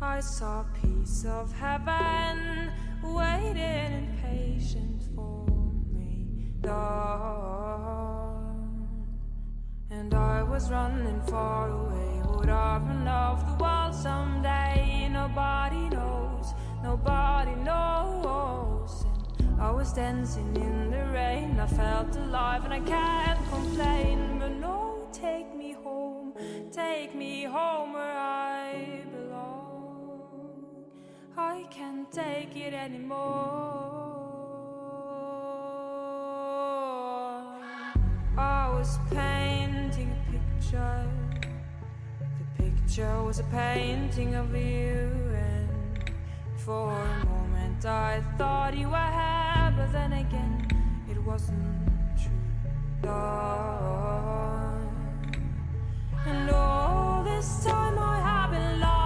I saw a piece of heaven waiting in patience for me, Lord. And I was running far away. Would I run off the wall someday? Nobody knows, nobody knows. And I was dancing in the rain. I felt alive and I can't complain. But no, take me home where I belong. I can't take it anymore. I was painting a picture. The picture was a painting of you, and for a moment I thought you were here, but then again it wasn't true, Lord. And all this time I have been lost.